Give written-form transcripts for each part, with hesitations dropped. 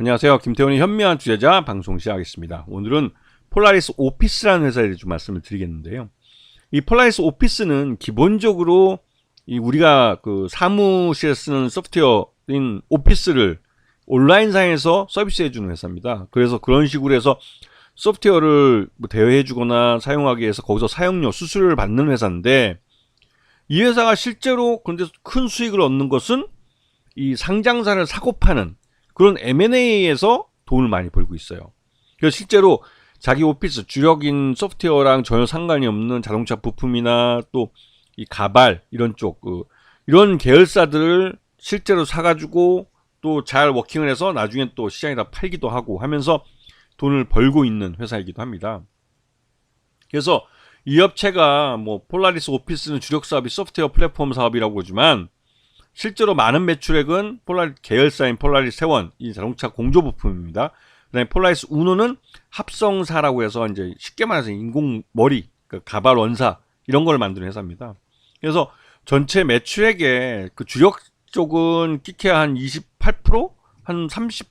안녕하세요. 김태훈의 현명한 투자자 방송 시작하겠습니다. 오늘은 폴라리스 오피스라는 회사에 대해 좀 말씀을 드리겠는데요. 이 폴라리스 오피스는 기본적으로 우리가 그 사무실에 쓰는 소프트웨어인 오피스를 온라인상에서 서비스해주는 회사입니다. 그래서 그런 식으로 해서 소프트웨어를 대여해주거나 사용하기 위해서 거기서 사용료 수수료를 받는 회사인데, 이 회사가 실제로 근데 큰 수익을 얻는 것은 이 상장사를 사고 파는 그런 M&A에서 돈을 많이 벌고 있어요. 그래서 실제로 자기 오피스 주력인 소프트웨어랑 전혀 상관이 없는 자동차 부품이나 또 이 가발 이런 쪽 이런 계열사들을 실제로 사가지고 또 잘 워킹을 해서 나중에 또 시장에다 팔기도 하고 하면서 돈을 벌고 있는 회사이기도 합니다. 그래서 이 업체가 폴라리스 오피스는 주력 사업이 소프트웨어 플랫폼 사업이라고 하지만, 실제로 많은 매출액은 계열사인 폴라리스 세원, 이 자동차 공조 부품입니다. 그다음에 폴라리스 우노는 합성사라고 해서 이제 쉽게 말해서 인공 머리, 가발 원사 이런 걸 만드는 회사입니다. 그래서 전체 매출액의 그 주력 쪽은 끼케야 한 28%, 한 30,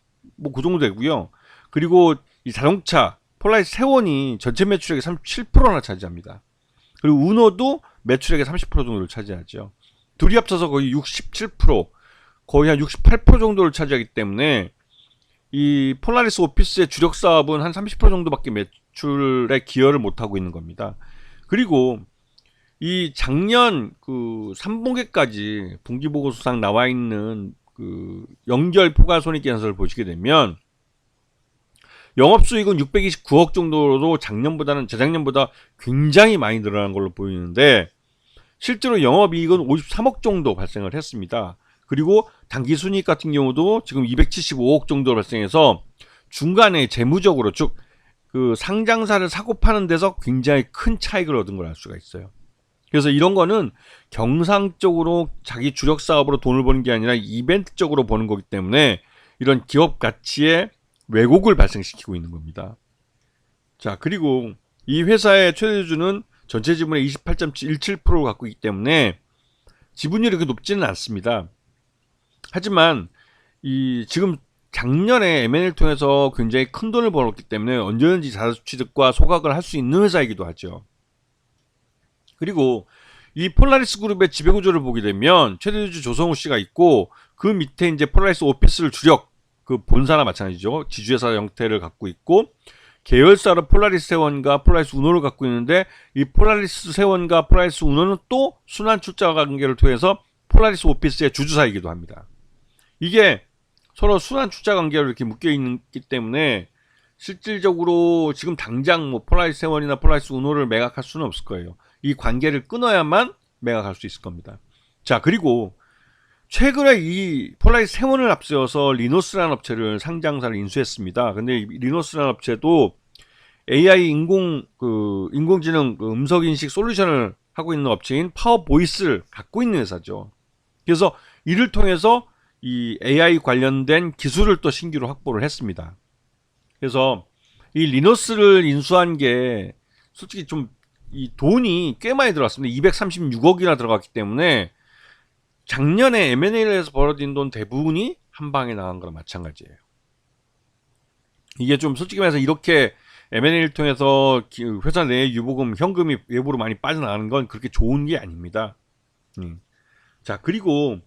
그 정도 되고요. 그리고 이 자동차 폴라리스 세원이 전체 매출액의 37%나 차지합니다. 그리고 우노도 매출액의 30% 정도를 차지하죠. 둘이 합쳐서 거의 67%, 거의 한 68% 정도를 차지하기 때문에 이 폴라리스 오피스의 주력 사업은 한 30% 정도밖에 매출에 기여를 못하고 있는 겁니다. 그리고 이 작년 그 3분기까지 분기보고서상 나와 있는 그 연결 포괄손익계산서를 보시게 되면 영업수익은 629억 정도로 재작년보다 굉장히 많이 늘어난 걸로 보이는데, 실제로 영업이익은 53억 정도 발생을 했습니다. 그리고 당기순이익 같은 경우도 지금 275억 정도 발생해서 중간에 재무적으로, 즉 그 상장사를 사고 파는 데서 굉장히 큰 차익을 얻은 걸 알 수가 있어요. 그래서 이런 거는 경상적으로 자기 주력 사업으로 돈을 버는 게 아니라 이벤트적으로 버는 거기 때문에 이런 기업 가치의 왜곡을 발생시키고 있는 겁니다. 자, 그리고 이 회사의 최대주주는 전체 지분의 28.17%를 갖고 있기 때문에 지분율이 그렇게 높지는 않습니다. 하지만 지금 작년에 M&A를 통해서 굉장히 큰 돈을 벌었기 때문에 언제든지 자사주 취득과 소각을 할 수 있는 회사이기도 하죠. 그리고 이 폴라리스 그룹의 지배구조를 보게 되면 최대주주 조성우 씨가 있고, 그 밑에 이제 폴라리스 오피스를 주력 그 본사나 마찬가지죠. 지주회사 형태를 갖고 있고, 계열사로 폴라리스 세원과 폴라리스 우노를 갖고 있는데, 이 폴라리스 세원과 폴라리스 우노는 또 순환 출자 관계를 통해서 폴라리스 오피스의 주주사이기도 합니다. 이게 서로 순환 출자 관계로 이렇게 묶여 있기 때문에 실질적으로 지금 당장 폴라리스 세원이나 폴라리스 우노를 매각할 수는 없을 거예요. 이 관계를 끊어야만 매각할 수 있을 겁니다. 자, 그리고 최근에 이 폴라리스 세원을 앞세워서 리노스라는 업체를 상장사를 인수했습니다. 근데 이 리노스라는 업체도 AI 인공지능 음성인식 솔루션을 하고 있는 업체인 파워보이스를 갖고 있는 회사죠. 그래서 이를 통해서 이 AI 관련된 기술을 또 신규로 확보를 했습니다. 그래서 이 리노스를 인수한 게 솔직히 좀 이 돈이 꽤 많이 들어왔습니다. 236억이나 들어갔기 때문에 작년에 M&A를 해서 벌어진 돈 대부분이 한 방에 나간 거랑 마찬가지예요. 이게 좀 솔직히 말해서 이렇게 M&A를 통해서 회사 내에 유보금, 현금이 외부로 많이 빠져나가는 건 그렇게 좋은 게 아닙니다. 자, 그리고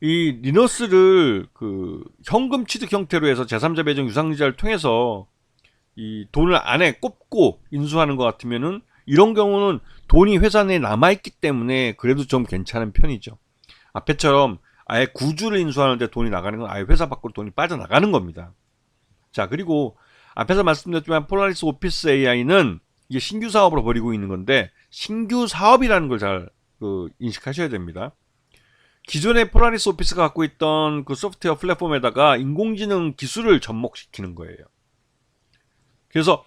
이 리노스를 그 현금 취득 형태로 해서 제3자 배정 유상증자를 통해서 이 돈을 안에 꼽고 인수하는 것 같으면은, 이런 경우는 돈이 회사 내에 남아있기 때문에 그래도 좀 괜찮은 편이죠. 앞에처럼 아예 구주를 인수하는데 돈이 나가는 건 아예 회사 밖으로 돈이 빠져나가는 겁니다. 자, 그리고 앞에서 말씀드렸지만 폴라리스 오피스 AI는 이게 신규 사업으로 벌이고 있는 건데, 신규 사업이라는 걸 잘 인식하셔야 됩니다. 기존의 폴라리스 오피스가 갖고 있던 그 소프트웨어 플랫폼에다가 인공지능 기술을 접목시키는 거예요. 그래서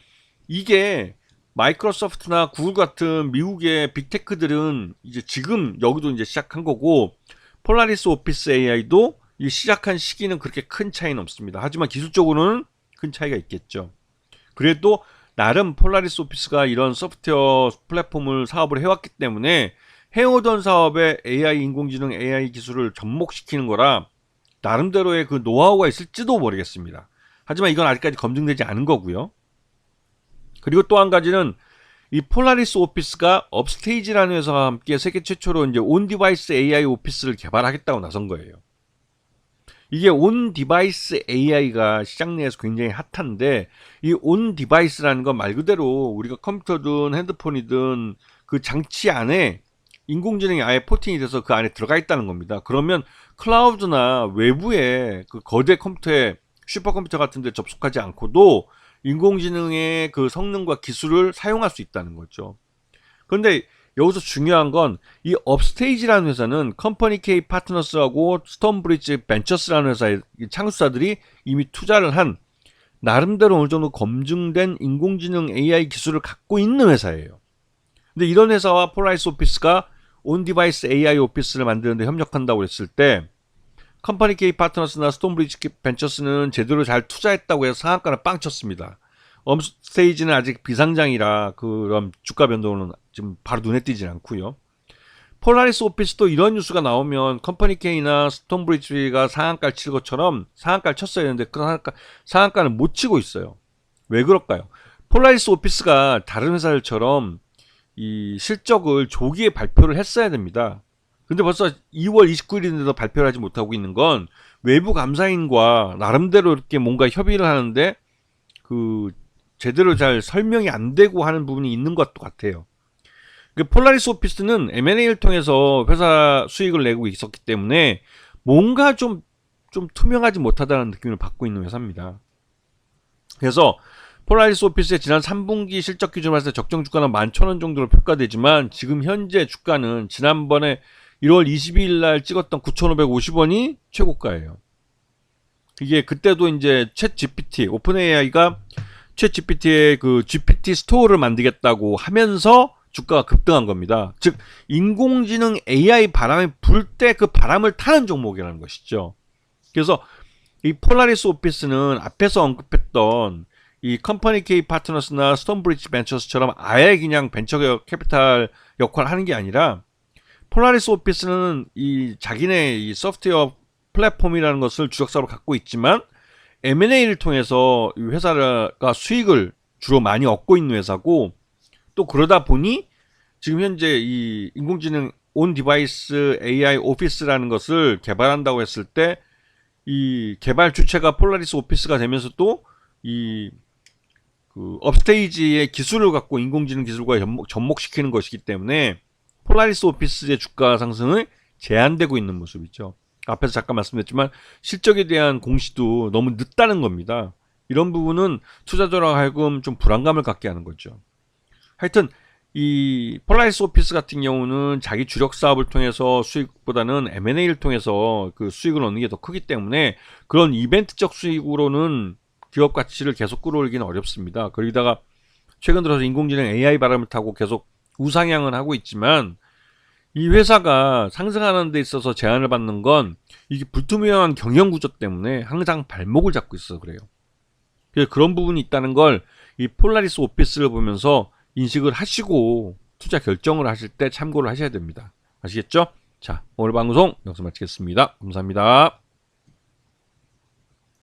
이게 마이크로소프트나 구글 같은 미국의 빅테크들은 이제 지금 여기도 이제 시작한 거고, 폴라리스 오피스 AI도 이 시작한 시기는 그렇게 큰 차이는 없습니다. 하지만 기술적으로는 큰 차이가 있겠죠. 그래도 나름 폴라리스 오피스가 이런 소프트웨어 플랫폼을 사업을 해왔기 때문에 해오던 사업에 AI 인공지능 AI 기술을 접목시키는 거라 나름대로의 그 노하우가 있을지도 모르겠습니다. 하지만 이건 아직까지 검증되지 않은 거고요. 그리고 또 한 가지는 이 폴라리스 오피스가 업스테이지라는 회사와 함께 세계 최초로 이제 온 디바이스 AI 오피스를 개발하겠다고 나선 거예요. 이게 온 디바이스 AI가 시장 내에서 굉장히 핫한데, 이 온 디바이스라는 건 말 그대로 우리가 컴퓨터든 핸드폰이든 그 장치 안에 인공지능이 아예 포팅이 돼서 그 안에 들어가 있다는 겁니다. 그러면 클라우드나 외부의 그 거대 컴퓨터에, 슈퍼컴퓨터 같은 데 접속하지 않고도 인공지능의 그 성능과 기술을 사용할 수 있다는 거죠. 그런데 여기서 중요한 건 이 업스테이지라는 회사는 컴퍼니 K 파트너스하고 스톤브리지 벤처스라는 회사의 창수자들이 이미 투자를 한, 나름대로 어느 정도 검증된 인공지능 AI 기술을 갖고 있는 회사예요. 근데 이런 회사와 폴라리스 오피스가 온 디바이스 AI 오피스를 만드는데 협력한다고 했을 때, 컴퍼니 K 파트너스나 스톤브리지 벤처스는 제대로 잘 투자했다고 해서 상한가를 빵 쳤습니다. 업스테이지는 아직 비상장이라 그런 주가 변동은 지금 바로 눈에 띄진 않고요. 폴라리스 오피스도 이런 뉴스가 나오면 컴퍼니 K나 스톤브리지가 상한가를 칠 것처럼 상한가를 쳤어야 되는데 그 상한가는 못 치고 있어요. 왜 그럴까요? 폴라리스 오피스가 다른 회사들처럼 이 실적을 조기에 발표를 했어야 됩니다. 근데 벌써 2월 29일인데도 발표를 하지 못하고 있는 건 외부 감사인과 나름대로 이렇게 뭔가 협의를 하는데 그 제대로 잘 설명이 안 되고 하는 부분이 있는 것도 같아요. 폴라리스 오피스는 M&A를 통해서 회사 수익을 내고 있었기 때문에 뭔가 좀 투명하지 못하다는 느낌을 받고 있는 회사입니다. 그래서 폴라리스 오피스의 지난 3분기 실적 기준으로 봤을 때 적정 주가는 11,000원 정도로 평가되지만, 지금 현재 주가는 지난번에 1월 22일 날 찍었던 9,550원이 최고가예요. 이게 그때도 이제 챗 GPT, 오픈 AI가 챗 GPT의 그 GPT 스토어를 만들겠다고 하면서 주가가 급등한 겁니다. 즉 인공지능 AI 바람이 불 때 그 바람을 타는 종목이라는 것이죠. 그래서 이 폴라리스 오피스는 앞에서 언급했던 이 컴퍼니 K 파트너스나 스톤브리지 벤처스처럼 아예 그냥 벤처 캐피탈 역할을 하는 게 아니라, 폴라리스 오피스는 이 자기네 이 소프트웨어 플랫폼이라는 것을 주력사로 갖고 있지만 M&A를 통해서 이 회사가 수익을 주로 많이 얻고 있는 회사고, 또 그러다 보니 지금 현재 이 인공지능 온 디바이스 AI 오피스라는 것을 개발한다고 했을 때 이 개발 주체가 폴라리스 오피스가 되면서 또 이 그 업스테이지의 기술을 갖고 인공지능 기술과 접목시키는 것이기 때문에 폴라리스 오피스의 주가 상승은 제한되고 있는 모습이죠. 앞에서 잠깐 말씀드렸지만 실적에 대한 공시도 너무 늦다는 겁니다. 이런 부분은 투자자로 하여금 좀 불안감을 갖게 하는 거죠. 하여튼 이 폴라리스 오피스 같은 경우는 자기 주력 사업을 통해서 수익보다는 M&A를 통해서 그 수익을 얻는 게 더 크기 때문에 그런 이벤트적 수익으로는 기업 가치를 계속 끌어올리기는 어렵습니다. 거기다가 최근 들어서 인공지능 AI 바람을 타고 계속 우상향은 하고 있지만, 이 회사가 상승하는 데 있어서 제한을 받는 건 이게 불투명한 경영 구조 때문에 항상 발목을 잡고 있어서 그래요. 그래서 그런 부분이 있다는 걸 이 폴라리스 오피스를 보면서 인식을 하시고 투자 결정을 하실 때 참고를 하셔야 됩니다. 아시겠죠? 자, 오늘 방송 여기서 마치겠습니다. 감사합니다.